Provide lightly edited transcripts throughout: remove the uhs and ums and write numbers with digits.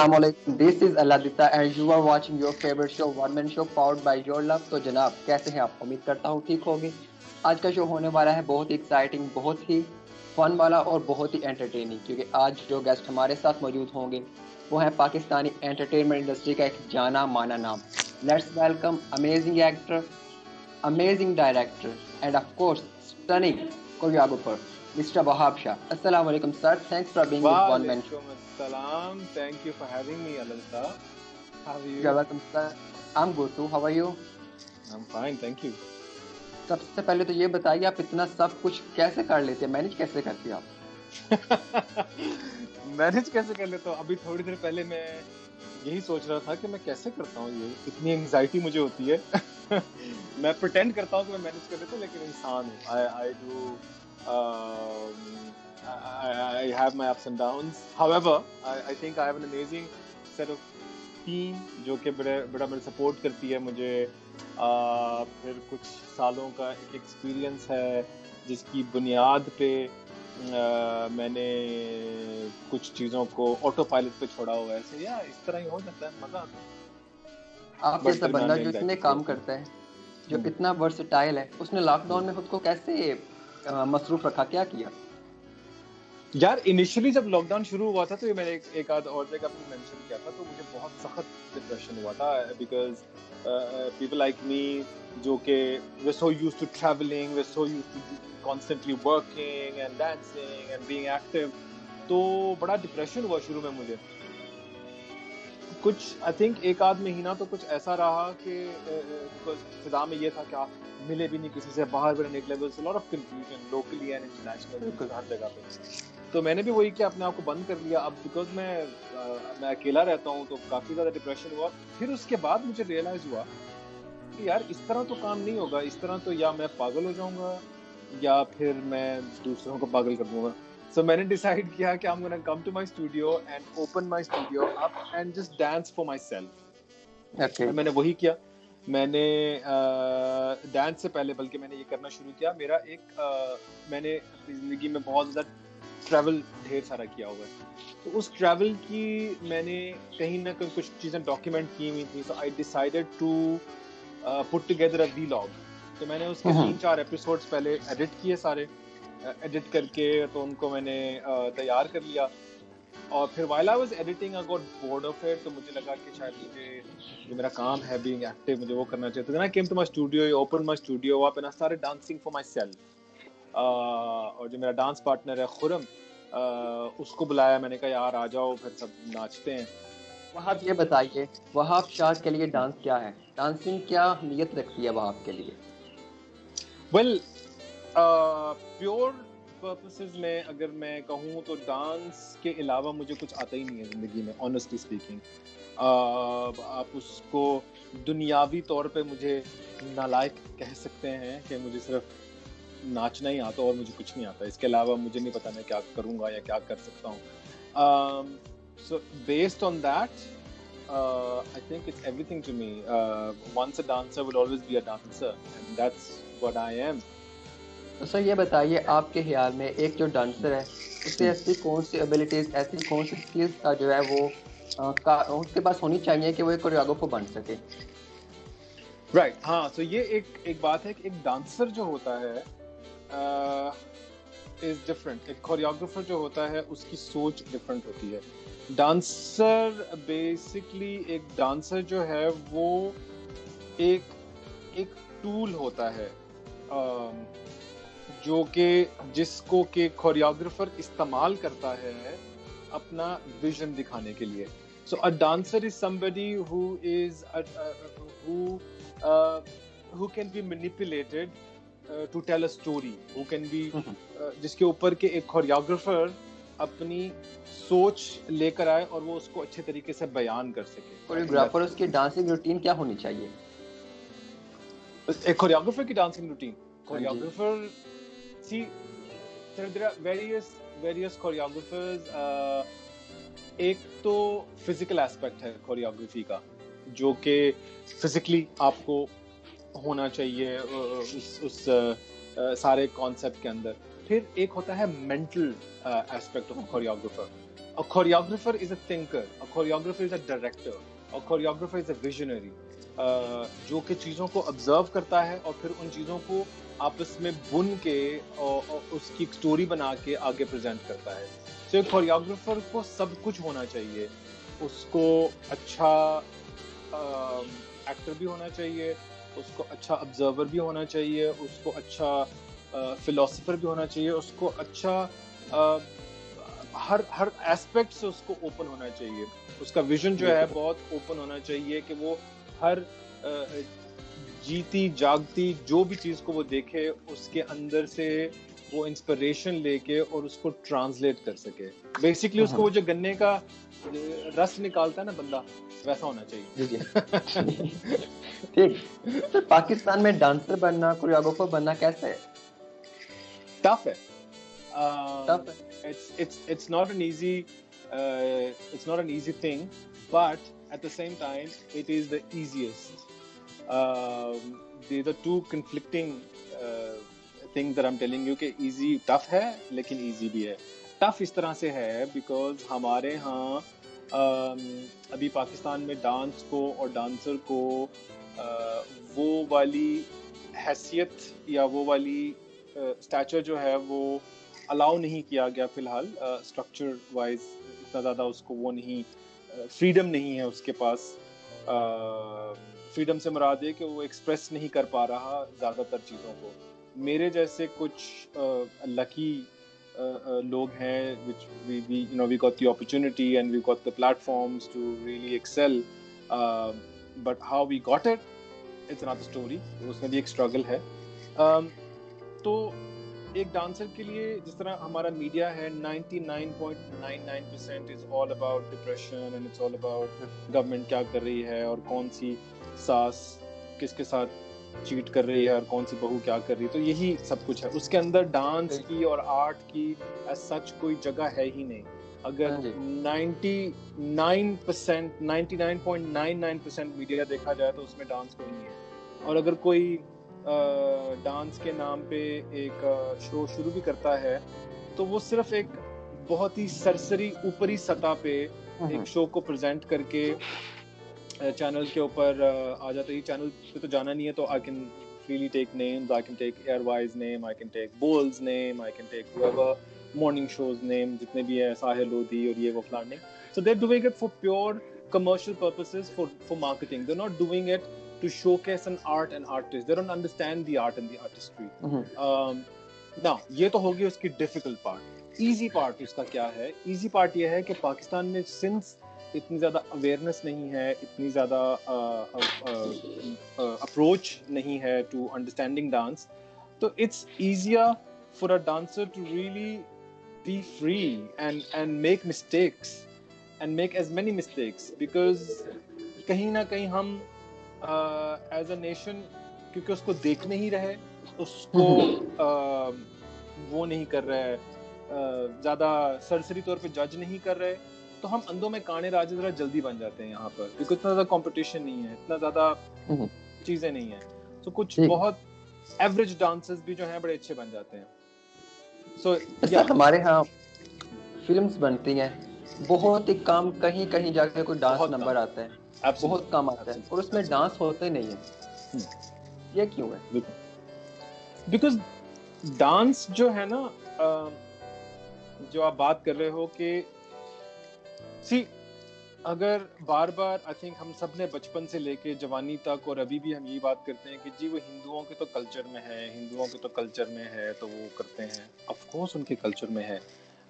Assalamu alaikum. This is Aladita and you are watching your favorite show One Man Show powered by Your Love. تو جناب کیسے ہیں آپ؟ امید کرتا ہوں ٹھیک ہوگے. آج کا شو ہونے والا ہے بہت ہی ایکسائٹنگ, بہت ہی فن والا اور بہت ہی انٹرٹیننگ, کیونکہ آج جو گیسٹ ہمارے ساتھ موجود ہوں گے وہ ہیں پاکستانی انٹرٹینمنٹ انڈسٹری کا ایک جانا مانا نام. Let's welcome amazing actor, amazing director, and of course, stunning choreographer, Mr. Wahab Shah. Assalamu alaikum, sir. Thanks for being with One Man Show. Assalam. Thank you for having me, Alalta. How are you? You're welcome, sir. I'm good too. How are you? I'm fine, thank you. سب سے پہلے تو یہ بتائیے آپ اتنا سب کچھ کیسے کر لیتے ہیں, مینج کیسے کرتے ہیں آپ؟ مینج کیسے کر لیتا ہوں؟ ابھی تھوڑی دیر پہلے میں یہی سوچ رہا تھا کہ میں کیسے کرتا ہوں, یہ اتنی انگزائٹی مجھے ہوتی ہے. میں پریٹینڈ کرتا ہوں کہ میں مینج کر لیتا ہوں, لیکن انسان ہوں. I have my ups and downs. However, I think I have an amazing set of team جو کہ بڑا میرے سپورٹ کرتی ہے مجھے. پھر کچھ سالوں کا ایک ایکسپیرئنس ہے جس کی بنیاد پہ میں نے کچھ چیزوں کو آٹو پائلٹ پہ چھوڑا ہوا ہے. ایسے یا اس طرح ہی ہو جاتا ہے, مزہ آتا ہے. آپ جیسا بندہ جو اتنے کام کرتا ہے, جو اتنا ورسٹائل ہے, اس نے لاک ڈاؤن میں خود کو کیسے مصروف رکھا, کیا کیا؟ یار انیشلی جب لاک ڈاؤن شروع ہوا تھا تو یہ میں نے ایک آدھ اور جگہ اپنی مینشن کیا تھا, تو مجھے بہت سخت ڈپریشن ہوا تھا. بیکاز پیپل لائک می جو کہ we're so used to traveling, we're so used to constantly working and dancing and being active, تو بڑا ڈپریشن ہوا شروع میں مجھے. کچھ آئی تھنک ایک آدھ مہینہ تو کچھ ایسا رہا کہ فضا میں یہ تھا کہ آپ ملے بھی نہیں کسی سے, باہر بھی نہیں نکلے, a lot of confusion locally and internationally ہر جگہ پہ. تو میں نے بھی وہی کیا, اپنے آپ کو بند کر لیا. اب بیکاز میں اکیلا رہتا ہوں تو کافی زیادہ ڈپریشن ہوا. پھر اس کے بعد مجھے ریئلائز ہوا کہ یار اس طرح تو کام نہیں ہوگا, اس طرح تو یا میں پاگل ہو جاؤں گا یا پھر میں دوسروں کو پاگل کر دوں گا. So میں نے ڈیسائیڈ کیا کہ I'm gonna come to my studio and open my studio up and just dance for myself. Okay. میں نے وہی کیا. میں نے ڈانس سے پہلے بلکہ میں نے یہ کرنا شروع کیا. میرا ایک میں نے اپنی زندگی میں بہت زیادہ ٹریول ڈھیر سارا کیا ہوا ہے, تو اس ٹریول کی میں نے کہیں نہ کہیں کچھ چیزیں ڈاکیومنٹ کی ہوئی تھی. So I decided to put together a vlog. تو میں نے اس کے 3-4 ایپیسوڈس پہلے ایڈٹ کیے, سارے ایڈٹ کر کے تو ان کو میں نے تیار کر لیا. اور پھر while I was editing I got bored of it, تو مجھے لگا کہ شاید مجھے جو میرا کام ہے being active مجھے وہ کرنا چاہیے. تو then I came to my studio, I opened my studio up and I started dancing for myself. اور جو میرا ڈانس پارٹنر ہے خرم, اس کو بلایا, میں نے کہا یار آ جاؤ پھر سب ناچتے ہیں. وہاب یہ بتائیے, وہاب شاہ کے لیے ڈانس کیا ہے, ڈانسنگ کیا نیت رکھتی ہے وہاب کے لیے؟ ویل پیور پرپسز میں اگر میں کہوں تو ڈانس کے علاوہ مجھے کچھ آتا ہی نہیں ہے زندگی میں, آنیسٹلی اسپیکنگ. آپ اس کو دنیاوی طور پہ مجھے نالائق کہہ سکتے ہیں کہ مجھے صرف ناچنا ہی آتا اور مجھے کچھ نہیں آتا. اس کے علاوہ مجھے نہیں پتا میں کیا کروں گا یا کیا کر سکتا ہوں. So based on that, I think it's everything to me. Once a dancer will always be a dancer, and that's what I am. تو سر یہ بتائیے, آپ کے خیال میں ایک جو ڈانسر ہے اسے ایسی کون سی ایبلٹیز, ایسی کون سی اسکلز کا جو ہے وہ اس کے پاس ہونی چاہیے کہ وہ ایک کوریوگرافر بن سکے؟ رائٹ, ہاں. تو یہ ایک بات ہے کہ ایک ڈانسر جو ہوتا ہے از ڈفرنٹ. ایک کوریوگرافر جو ہوتا ہے اس کی سوچ ڈفرنٹ ہوتی ہے. ڈانسر بیسکلی ایک ڈانسر جو ہے وہ ایک ٹول ہوتا ہے جو کہ جس کو کہ کوریوگرافر استعمال کرتا ہے اپنا ویژن دکھانے کے لیے. So a dancer is somebody who can be manipulated to tell a story, who can be جس کے اوپر کہ ایک کوریوگرافر اپنی سوچ لے کر آئے اور وہ اس کو اچھے طریقے سے بیان کر سکے. کوریوگرافر اس کی ڈانسنگ روٹین کیا ہونی چاہیے؟ ایک کوریوگرافر کی dancing routine, choreographer see there are various choreographers. ایک تو فزیکل ایسپیکٹ ہے کوریوگرافی کا جو کہ فزیکلی آپ کو ہونا چاہیے اس سارے کانسیپٹ کے اندر. پھر ایک ہوتا ہے mental aspect of choreographer. A choreographer is a thinker, a choreographer is a director, a choreographer is a visionary, جو کہ چیزوں کو observe کرتا ہے اور پھر ان چیزوں کو آپس میں بن کے اور اس کی ایک سٹوری بنا کے آگے پریزنٹ کرتا ہے. تو ایک کوریوگرافر کو سب کچھ ہونا چاہیے. اس کو اچھا ایکٹر بھی ہونا چاہیے, اس کو اچھا آبزرور بھی ہونا چاہیے, اس کو اچھا فلاسفر بھی ہونا چاہیے, اس کو اچھا ہر ایسپیکٹ سے اس کو اوپن ہونا چاہیے. اس کا ویژن جو ہے بہت اوپن ہونا چاہیے کہ وہ ہر جیتی جاگتی جو بھی چیز کو وہ دیکھے اس کے اندر سے وہ انسپریشن لے کے اور اس کو ٹرانسلیٹ کر سکے. بیسکلی اس کو وہ جو گنے کا رس نکالتا ہے نا بندہ, ویسا ہونا چاہیے. جی ٹھیک. سر پاکستان میں ڈانسر بننا, کوریوگرافر بننا کیسا ہے؟ ٹف ہے. It's not an easy thing, but at the same time it is the easiest. These are two conflicting things that I'm telling you کہ easy tough ہے لیکن easy بھی ہے. tough اس طرح سے ہے because ہمارے ہاں ابھی پاکستان میں ڈانس کو اور ڈانسر کو وہ والی حیثیت یا وہ والی اسٹیچر جو ہے وہ الاؤ نہیں کیا گیا فی الحال. اسٹرکچر وائز اتنا زیادہ اس کو وہ نہیں, فریڈم نہیں ہے اس کے پاس. فریڈم سے مراد ہے کہ وہ ایکسپریس نہیں کر پا رہا زیادہ تر چیزوں کو. میرے جیسے کچھ لکی لوگ ہیں which we got the opportunity and we got the platforms to really excel, but how we got it, it's another story. اس میں بھی ایک struggle ہے. تو ایک ڈانسر کے لیے جس طرح ہمارا میڈیا ہے 99.99% is all about depression and it's all about government کیا کر رہی ہے اور کون سی ساس کس کے ساتھ چیٹ کر رہی ہے اور کون سی بہو کیا کر رہی ہے, تو یہی سب کچھ ہے. اس کے اندر ڈانس کی اور آرٹ کی ایز سچ کوئی جگہ ہے ہی نہیں. اگر 99.99% میڈیا دیکھا جائے تو اس میں ڈانس کوئی نہیں ہے. اور اگر کوئی ڈانس کے نام پہ ایک شو شروع بھی کرتا ہے تو وہ صرف ایک بہت ہی سرسری اوپری سطح پہ ایک شو کو پریزنٹ کر کے چینل کے اوپر آ جاتا ہے. یہ چینل پہ تو جانا نہیں ہے تو I can freely take names, I can take Airwise name, I can take Bowls name, I can take whoever morning shows name, جتنے بھی ہے ساحل لودھی اور یہ وہ فلاننگ. So they're doing it for pure commercial purposes, for marketing. They're not doing it to showcase an art and artist. They don't understand the art and the artistry. Now یہ تو ہوگی اس کی difficult part. Easy part اس کا کیا ہے؟ Easy part یہ ہے کہ پاکستان میں since اتنی زیادہ اویئرنیس نہیں ہے, اتنی زیادہ اپروچ نہیں ہے ٹو انڈرسٹینڈنگ ڈانس, تو it's easier for a dancer to really be free and make mistakes and make as many mistakes, because کہیں نہ کہیں ہم ایز اے نیشن کیونکہ اس کو دیکھ نہیں رہے, اس کو وہ نہیں کر رہے, زیادہ سرسری طور پہ جج نہیں کر رہے, تو ہم اندوں میں کانے راجے ذرا جلدی بن جاتے ہیں یہاں پر, کیونکہ اتنا زیادہ کمپٹیشن نہیں ہے, اتنا زیادہ چیزیں نہیں ہیں. تو کچھ بہت ایوریج ڈانسرز بھی جو ہیں بڑے اچھے بن جاتے ہیں. سو ہمارے ہاں فلمز بنتی ہیں, بہت ہی کام کہیں کہیں جا کے کوئی ڈانس نمبر آتا ہے, بہت کم آتا ہے, اور اس میں ڈانس ہوتے نہیں ہے. یہ کیوں ہے؟ بیکاز ڈانس جو ہے نا, جو آپ بات کر رہے ہو کہ اگر بار بار آئی تھنک ہم سب نے بچپن سے لے کے جوانی تک اور ابھی بھی ہم یہی بات کرتے ہیں کہ جی وہ ہندوؤں کے تو کلچر میں ہے, ہندوؤں کے تو کلچر میں ہے تو وہ کرتے ہیں. آف کورس ان کے کلچر میں ہے,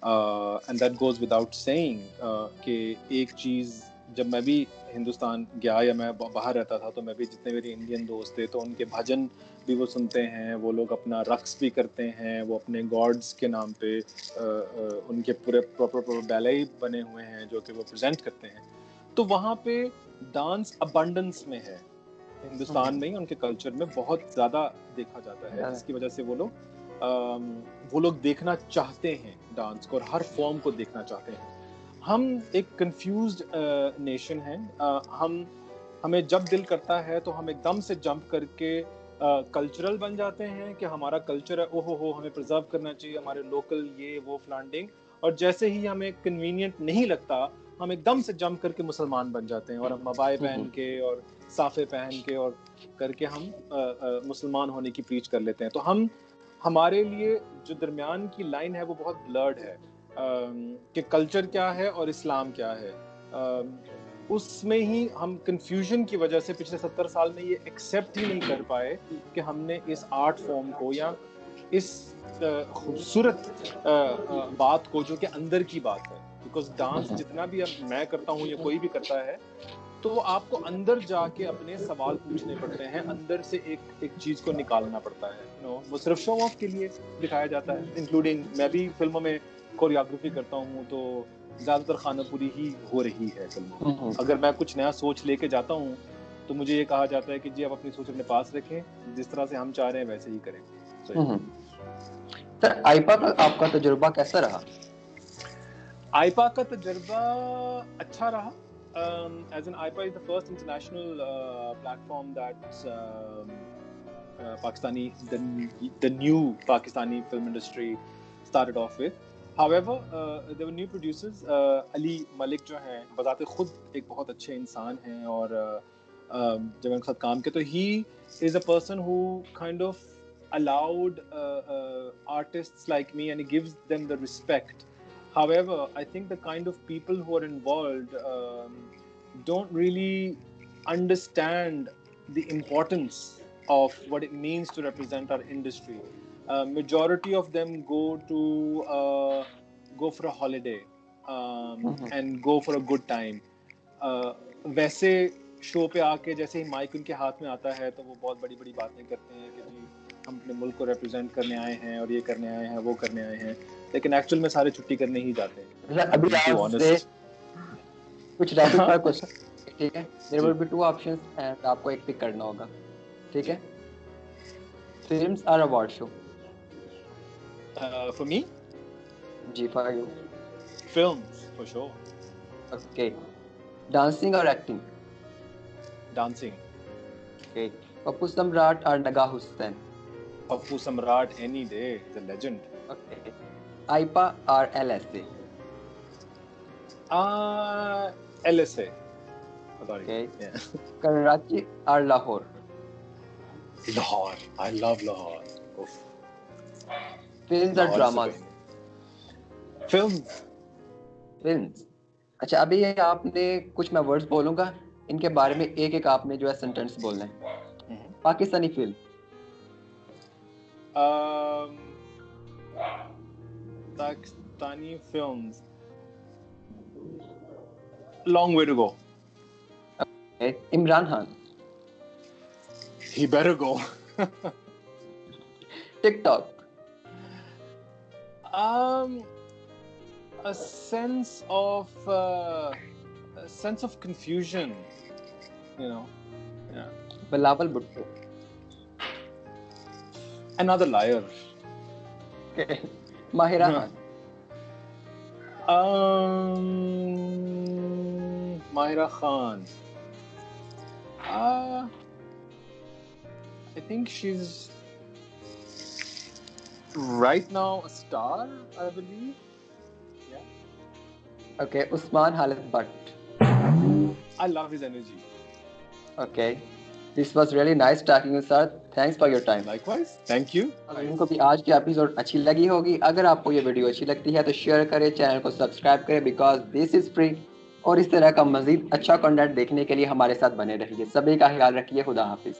and that goes without seeing کہ ایک چیز جب میں بھی ہندوستان گیا یا میں باہر رہتا تھا تو میں بھی جتنے میرے انڈین دوست تھے تو ان کے بھجن بھی وہ سنتے ہیں, وہ لوگ اپنا رقص بھی کرتے ہیں, وہ اپنے گاڈس کے نام پہ ان کے پورے پراپر بیلے بنے ہوئے ہیں جو کہ وہ پریزنٹ کرتے ہیں. تو وہاں پہ ڈانس ابنڈنس میں ہے ہندوستان میں ہی, ان کے کلچر میں بہت زیادہ دیکھا جاتا ہے, جس کی وجہ سے وہ لوگ دیکھنا چاہتے ہیں ڈانس کو اور ہر فارم کو دیکھنا چاہتے ہیں. ہم ایک کنفیوزڈ نیشن ہیں, ہمیں جب دل کرتا ہے تو ہم ایک دم سے جمپ کر کے کلچرل بن جاتے ہیں کہ ہمارا کلچر ہے, اوہو ہو ہمیں پرزرو کرنا چاہیے, ہمارے لوکل یہ وہ فلانڈنگ, اور جیسے ہی ہمیں کنوینئنٹ نہیں لگتا ہم ایک دم سے جم کر کے مسلمان بن جاتے ہیں اور ہم عبائے پہن کے اور صافے پہن کے اور کر کے ہم مسلمان ہونے کی پریچ کر لیتے ہیں. تو ہمارے لیے جو درمیان کی لائن ہے وہ بہت بلرڈ ہے کہ کلچر کیا ہے اور اسلام کیا ہے. اس میں ہی ہم کنفیوژن کی وجہ سے پچھلے 70 سال میں یہ ایکسیپٹ ہی نہیں کر پائے کہ ہم نے اس آرٹ فارم کو یا اس خوبصورت بات کو جو کہ اندر کی بات ہے, بیکاز ڈانس جتنا بھی میں کرتا ہوں یا کوئی بھی کرتا ہے تو آپ کو اندر جا کے اپنے سوال پوچھنے پڑتے ہیں, اندر سے ایک چیز کو نکالنا پڑتا ہے. وہ صرف شو آف کے لیے دکھایا جاتا ہے, انکلوڈنگ میں بھی فلموں میں کوریوگرافی کرتا ہوں تو زیادہ تر خانہ پوری ہی ہو رہی ہے فلموں. اگر میں کچھ نیا سوچ لے کے جاتا ہوں تو مجھے یہ کہا جاتا ہے کہ جی آپ اپنی سوچ اپنے پاس رکھیں, جس طرح سے ہم چاہ رہے ہیں ویسے ہی کریں. سر آئپا کا آپ کا تجربہ کیسا رہا؟ آئپا کا تجربہ اچھا رہا. As in AIPA is the first international platform that's Pakistani, the new Pakistani film industry started off with. However, there were new producers. Ali Malik جو ہیں بذات خود ایک بہت اچھے انسان ہیں اور جب ان کے ساتھ کام کیا تو he is a person who kind of allowed artists like me and he gives them the respect. However, I think the kind of people who are involved don't really understand the importance of what it means to represent our industry. Majority of them go for a holiday and go for a good time. ویسے شو پہ آ کے جیسے ہی mic ان کے ہاتھ میں آتا ہے تو وہ بہت بڑی بڑی باتیں کرتے ہیں کہ جی ہم اپنے ملک کو ریپرزینٹ کرنے آئے ہیں اور یہ کرنے آئے ہیں وہ کرنے آئے ہیں, لیکن ایکچوئل میں سارے چھٹی کرنے ہی جاتے ہیں. ابھی آپ سے کچھ ریپڈ فائر کوسچن, ٹھیک ہے, there will be two options and آپ کو ایک پک کرنا ہوگا, ٹھیک ہے. فلمس اور اوارڈ شو؟ For me? جی for you. Films, for sure. Okay. Dancing اور acting? Dancing. Okay. Pappu Samrat اور نگاہ حسین؟ Pappu Samrat any day, the legend. Okay. آئپا اور L S A? LSA. Okay. Karachi اور Lahore? Lahore. I love Lahore. Oof. Films اور dramas? Films. Films. اچھا ابھی یہ آپ نے کچھ میں ورڈز بولوں گا, ان کے بارے میں ایک ایک آپ نے جو ہے سینٹینس بولنا ہے. Pakistani film? Pakistani films. Long way to go. Okay. Imran Khan? He better go. TikTok? A sense of confusion, you know. Yeah. Bilawal Bhutto? Another liar. Okay. Mahira Khan? Mahira Khan. I think she's right now a star, I believe. Yeah. Okay. Usman Khalid but? I love his energy. Okay. This was really nice talking to you, sir. Thanks for your time. Likewise. Thank you. اگر ان کو بھی آج کی episode اچھی لگی ہوگی, اگر آپ کو یہ ویڈیو اچھی لگتی ہے تو شیئر کریں, چینل کو سبسکرائب کریں, بیکاز دس از فری. اور اس طرح کا مزید اچھا کنٹینٹ دیکھنے کے لیے ہمارے ساتھ بنے رہیے. سبھی کا خیال رکھیے. خدا حافظ.